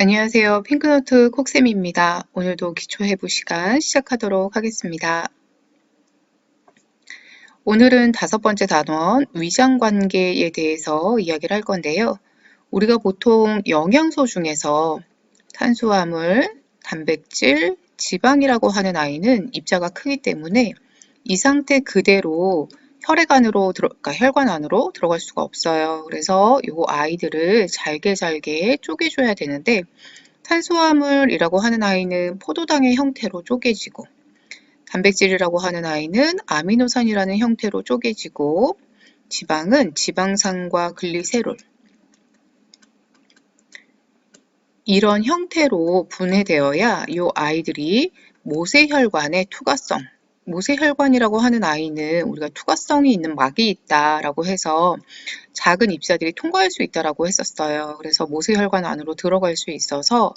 안녕하세요. 핑크노트 콕쌤입니다. 오늘도 기초해부 시간 시작하도록 하겠습니다. 오늘은 5번째 단원 위장관계에 대해서 이야기를 할 건데요. 우리가 보통 영양소 중에서 탄수화물, 단백질, 지방이라고 하는 아이는 입자가 크기 때문에 이 상태 그대로 혈관 안으로 들어갈 수가 없어요. 그래서 이 아이들을 잘게 쪼개줘야 되는데 탄수화물이라고 하는 아이는 포도당의 형태로 쪼개지고 단백질이라고 하는 아이는 아미노산이라는 형태로 쪼개지고 지방은 지방산과 글리세롤 이런 형태로 분해되어야 이 아이들이 모세혈관의 투과성 모세혈관이라고 하는 아이는 우리가 투과성이 있는 막이 있다라고 해서 작은 입자들이 통과할 수 있다라고 했었어요. 그래서 모세혈관 안으로 들어갈 수 있어서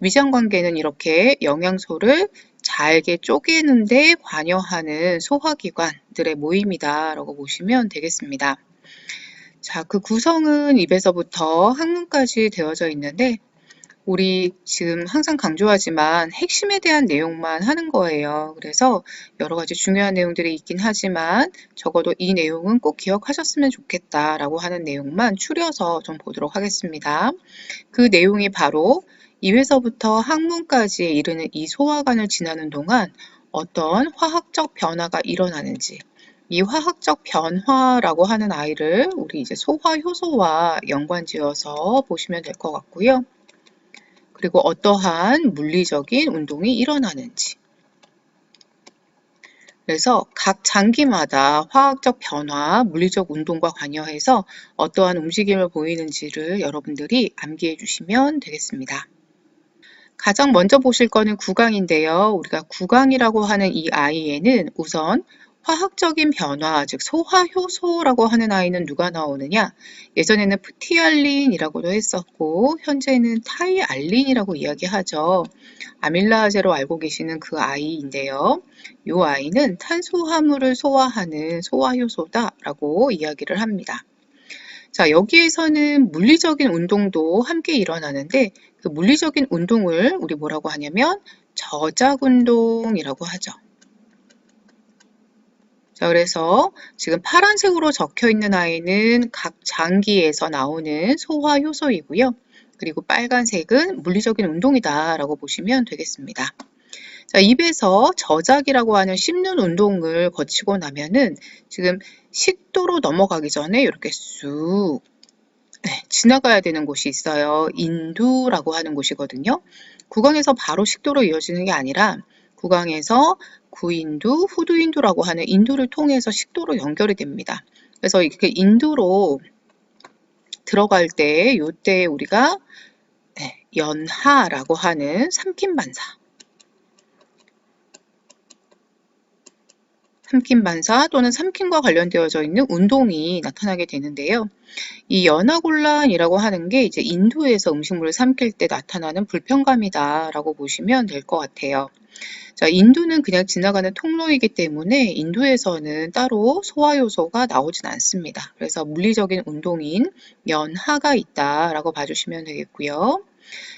위장관계는 이렇게 영양소를 잘게 쪼개는 데 관여하는 소화기관들의 모임이다라고 보시면 되겠습니다. 자, 그 구성은 입에서부터 항문까지 되어져 있는데 우리 지금 항상 강조하지만 핵심에 대한 내용만 하는 거예요. 그래서 여러 가지 중요한 내용들이 있긴 하지만 적어도 이 내용은 꼭 기억하셨으면 좋겠다라고 하는 내용만 추려서 좀 보도록 하겠습니다. 그 내용이 바로 입에서부터 항문까지 이르는 이 소화관을 지나는 동안 어떤 화학적 변화가 일어나는지 이 화학적 변화라고 하는 아이를 우리 이제 소화효소와 연관지어서 보시면 될 것 같고요. 그리고 어떠한 물리적인 운동이 일어나는지. 그래서 각 장기마다 화학적 변화, 물리적 운동과 관여해서 어떠한 움직임을 보이는지를 여러분들이 암기해 주시면 되겠습니다. 가장 먼저 보실 거는 구강인데요. 우리가 구강이라고 하는 이 아이에는 우선 화학적인 변화, 즉 소화효소라고 하는 아이는 누가 나오느냐? 예전에는 프티알린이라고도 했었고 현재는 타이알린이라고 이야기하죠. 아밀라제로 알고 계시는 그 아이인데요. 이 아이는 탄수화물을 소화하는 소화효소다라고 이야기를 합니다. 자, 여기에서는 물리적인 운동도 함께 일어나는데 그 물리적인 운동을 우리 뭐라고 하냐면 저작운동이라고 하죠. 자, 그래서 지금 파란색으로 적혀 있는 아이는 각 장기에서 나오는 소화효소이고요. 그리고 빨간색은 물리적인 운동이다라고 보시면 되겠습니다. 자, 입에서 저작이라고 하는 씹는 운동을 거치고 나면은 지금 식도로 넘어가기 전에 이렇게 쑥 지나가야 되는 곳이 있어요. 인두라고 하는 곳이거든요. 구강에서 바로 식도로 이어지는 게 아니라 구강에서 구인두, 후두인두라고 하는 인두를 통해서 식도로 연결이 됩니다. 그래서 이렇게 인두로 들어갈 때 요때 우리가 연하라고 하는 삼킴반사 삼킴반사 또는 삼킴과 관련되어져 있는 운동이 나타나게 되는데요. 이 연하곤란이라고 하는 게 이제 인두에서 음식물을 삼킬 때 나타나는 불편감이다라고 보시면 될 것 같아요. 자, 인두는 그냥 지나가는 통로이기 때문에 인두에서는 따로 소화효소가 나오진 않습니다. 그래서 물리적인 운동인 연하가 있다라고 봐주시면 되겠고요.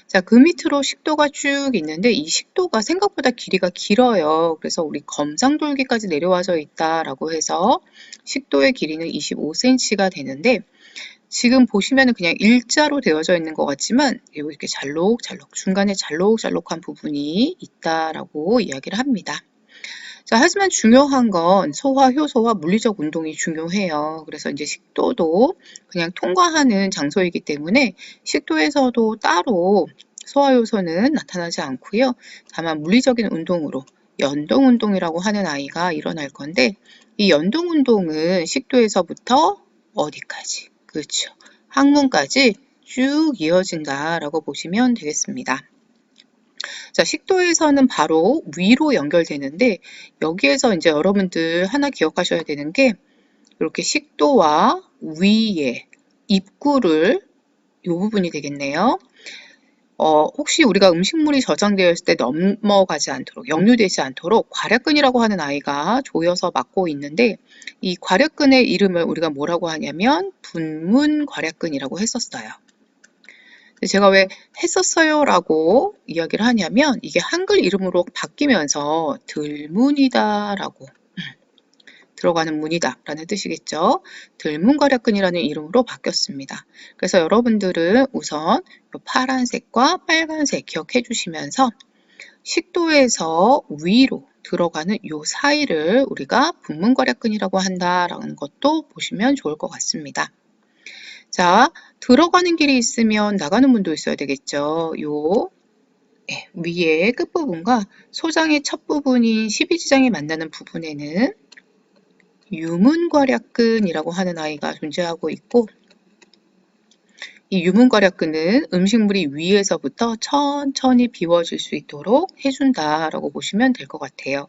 자, 그 밑으로 식도가 쭉 있는데 이 식도가 생각보다 길이가 길어요. 그래서 우리 검상돌기까지 내려와져 있다라고 해서 식도의 길이는 25cm가 되는데 지금 보시면은 그냥 일자로 되어져 있는 것 같지만 이렇게 잘록잘록 중간에 잘록잘록한 부분이 있다라고 이야기를 합니다. 자, 하지만 중요한 건 소화 효소와 물리적 운동이 중요해요. 그래서 이제 식도도 그냥 통과하는 장소이기 때문에 식도에서도 따로 소화 효소는 나타나지 않고요. 다만 물리적인 운동으로 연동 운동이라고 하는 아이가 일어날 건데 이 연동 운동은 식도에서부터 어디까지? 그렇죠. 항문까지 쭉 이어진다라고 보시면 되겠습니다. 자, 식도에서는 바로 위로 연결되는데 여기에서 이제 여러분들 하나 기억하셔야 되는 게 이렇게 식도와 위에 입구를 이 부분이 되겠네요. 혹시 우리가 음식물이 저장되어 있을 때 넘어가지 않도록 역류되지 않도록 괄약근이라고 하는 아이가 조여서 막고 있는데 이 괄약근의 이름을 우리가 뭐라고 하냐면 분문괄약근이라고 했었어요. 제가 왜 했었어요 라고 이야기를 하냐면 이게 한글 이름으로 바뀌면서 들문이다 라고 들어가는 문이다 라는 뜻이겠죠. 들문괄약근이라는 이름으로 바뀌었습니다. 그래서 여러분들은 우선 파란색과 빨간색 기억해 주시면서 식도에서 위로 들어가는 이 사이를 우리가 분문괄약근이라고 한다라는 것도 보시면 좋을 것 같습니다. 자, 들어가는 길이 있으면 나가는 문도 있어야 되겠죠. 요 위에 끝부분과 소장의 첫 부분인 12지장이 만나는 부분에는 유문괄약근이라고 하는 아이가 존재하고 있고, 이 유문괄약근은 음식물이 위에서부터 천천히 비워질 수 있도록 해준다라고 보시면 될 것 같아요.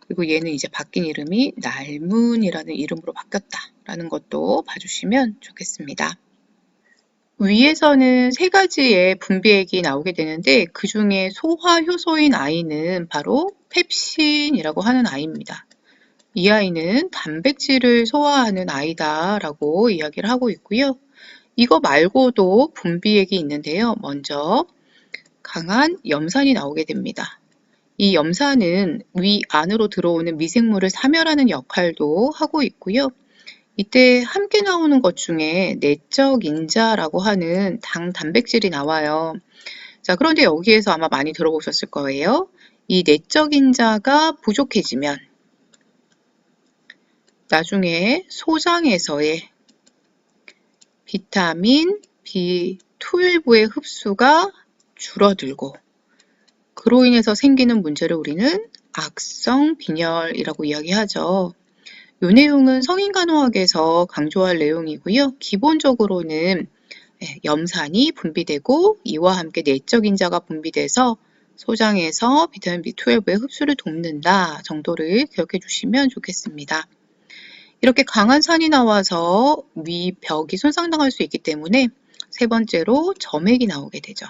그리고 얘는 이제 바뀐 이름이 날문이라는 이름으로 바뀌었다라는 것도 봐주시면 좋겠습니다. 위에서는 세 가지의 분비액이 나오게 되는데 그 중에 소화효소인 아이는 바로 펩신이라고 하는 아이입니다. 이 아이는 단백질을 소화하는 아이다 라고 이야기를 하고 있고요. 이거 말고도 분비액이 있는데요. 먼저 강한 염산이 나오게 됩니다. 이 염산은 위 안으로 들어오는 미생물을 사멸하는 역할도 하고 있고요. 이때 함께 나오는 것 중에 내적 인자라고 하는 단백질이 나와요. 자, 그런데 여기에서 아마 많이 들어보셨을 거예요. 이 내적 인자가 부족해지면 나중에 소장에서의 비타민 B12의 흡수가 줄어들고 그로 인해서 생기는 문제를 우리는 악성 빈혈이라고 이야기하죠. 이 내용은 성인간호학에서 강조할 내용이고요. 기본적으로는 염산이 분비되고 이와 함께 내적 인자가 분비돼서 소장에서 비타민 B12의 흡수를 돕는다 정도를 기억해 주시면 좋겠습니다. 이렇게 강한 산이 나와서 위벽이 손상당할 수 있기 때문에 세 번째로 점액이 나오게 되죠.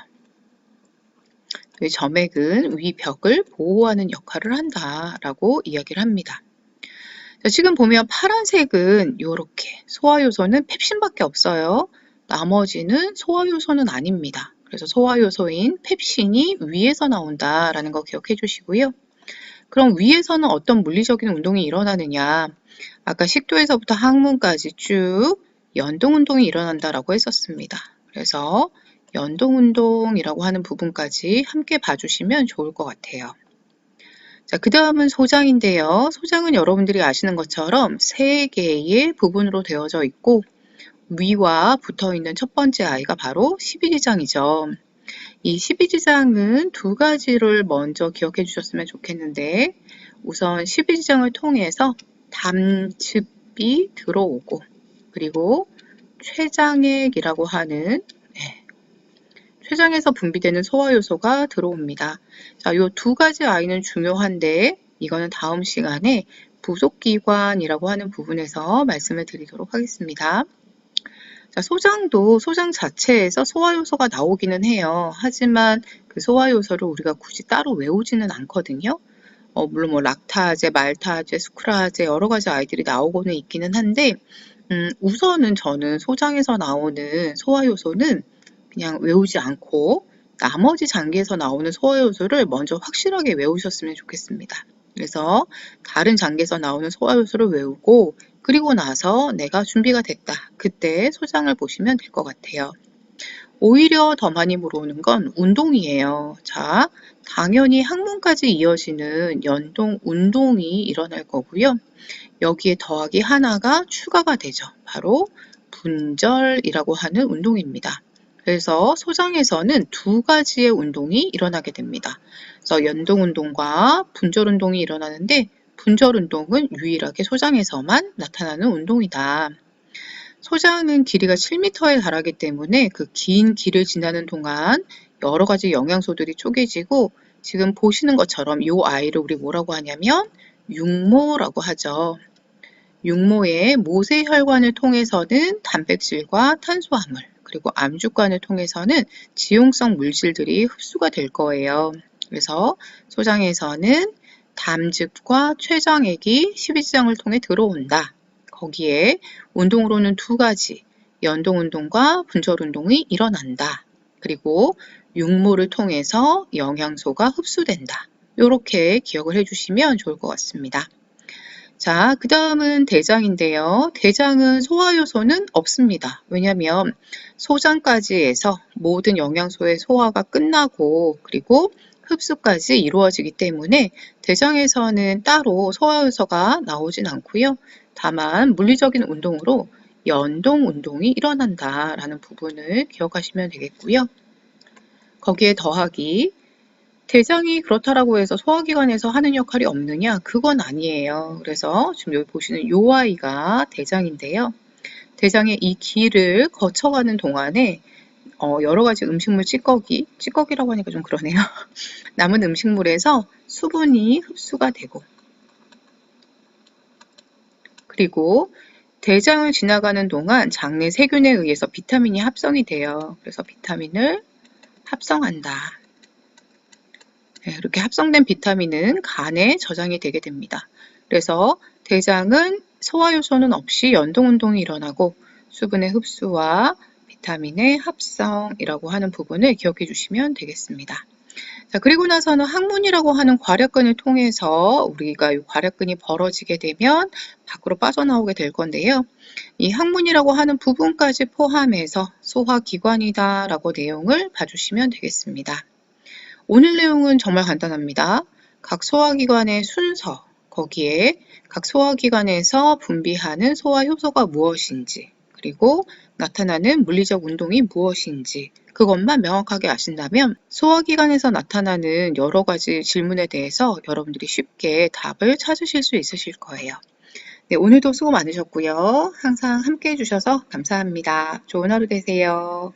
점액은 위벽을 보호하는 역할을 한다라고 이야기를 합니다. 자, 지금 보면 파란색은 이렇게 소화효소는 펩신밖에 없어요. 나머지는 소화효소는 아닙니다. 그래서 소화효소인 펩신이 위에서 나온다라는 거 기억해 주시고요. 그럼 위에서는 어떤 물리적인 운동이 일어나느냐? 아까 식도에서부터 항문까지 쭉 연동운동이 일어난다라고 했었습니다. 그래서 연동운동이라고 하는 부분까지 함께 봐주시면 좋을 것 같아요. 자, 그 다음은 소장인데요. 소장은 여러분들이 아시는 것처럼 세 개의 부분으로 되어져 있고 위와 붙어있는 첫 번째 아이가 바로 12지장이죠. 이 12지장은 두 가지를 먼저 기억해 주셨으면 좋겠는데 우선 12지장을 통해서 담즙이 들어오고 그리고 췌장액이라고 하는 췌장에서 분비되는 소화효소가 들어옵니다. 자, 이 두 가지 아이는 중요한데 이거는 다음 시간에 부속기관이라고 하는 부분에서 말씀을 드리도록 하겠습니다. 자, 소장도 소장 자체에서 소화효소가 나오기는 해요. 하지만 그 소화효소를 우리가 굳이 따로 외우지는 않거든요. 물론 뭐 락타제, 말타제, 수크라제 여러 가지 아이들이 나오고는 있기는 한데 우선은 저는 소장에서 나오는 소화효소는 그냥 외우지 않고 나머지 장기에서 나오는 소화효소를 먼저 확실하게 외우셨으면 좋겠습니다. 그래서 다른 장기에서 나오는 소화효소를 외우고 그리고 나서 내가 준비가 됐다. 그때 소장을 보시면 될 것 같아요. 오히려 더 많이 물어오는 건 운동이에요. 자, 당연히 항문까지 이어지는 연동 운동이 일어날 거고요. 여기에 더하기 하나가 추가가 되죠. 바로 분절이라고 하는 운동입니다. 그래서 소장에서는 두 가지의 운동이 일어나게 됩니다. 그래서 연동운동과 분절운동이 일어나는데 분절운동은 유일하게 소장에서만 나타나는 운동이다. 소장은 길이가 7m에 달하기 때문에 그 긴 길을 지나는 동안 여러 가지 영양소들이 쪼개지고 지금 보시는 것처럼 이 아이를 우리 뭐라고 하냐면 육모라고 하죠. 육모의 모세혈관을 통해서는 단백질과 탄수화물 그리고 암주관을 통해서는 지용성 물질들이 흡수가 될 거예요. 그래서 소장에서는 담즙과 췌장액이 12지장을 통해 들어온다. 거기에 운동으로는 두 가지 연동운동과 분절운동이 일어난다. 그리고 육모를 통해서 영양소가 흡수된다. 이렇게 기억을 해주시면 좋을 것 같습니다. 자, 그 다음은 대장인데요. 대장은 소화효소는 없습니다. 왜냐하면 소장까지 해서 모든 영양소의 소화가 끝나고 그리고 흡수까지 이루어지기 때문에 대장에서는 따로 소화효소가 나오진 않고요. 다만 물리적인 운동으로 연동 운동이 일어난다라는 부분을 기억하시면 되겠고요. 거기에 더하기 대장이 그렇다라고 해서 소화기관에서 하는 역할이 없느냐? 그건 아니에요. 그래서 지금 여기 보시는 요 아이가 대장인데요. 대장의 이 길을 거쳐가는 동안에 여러 가지 음식물 찌꺼기라고 하니까 좀 그러네요. 남은 음식물에서 수분이 흡수가 되고 그리고 대장을 지나가는 동안 장내 세균에 의해서 비타민이 합성이 돼요. 그래서 비타민을 합성한다. 네, 이렇게 합성된 비타민은 간에 저장이 되게 됩니다. 그래서 대장은 소화효소는 없이 연동운동이 일어나고 수분의 흡수와 비타민의 합성이라고 하는 부분을 기억해 주시면 되겠습니다. 자, 그리고 나서는 항문이라고 하는 괄약근을 통해서 우리가 이 괄약근이 벌어지게 되면 밖으로 빠져나오게 될 건데요. 이 항문이라고 하는 부분까지 포함해서 소화기관이다 라고 내용을 봐주시면 되겠습니다. 오늘 내용은 정말 간단합니다. 각 소화기관의 순서, 거기에 각 소화기관에서 분비하는 소화효소가 무엇인지, 그리고 나타나는 물리적 운동이 무엇인지 그것만 명확하게 아신다면 소화기관에서 나타나는 여러 가지 질문에 대해서 여러분들이 쉽게 답을 찾으실 수 있으실 거예요. 네, 오늘도 수고 많으셨고요. 항상 함께 해주셔서 감사합니다. 좋은 하루 되세요.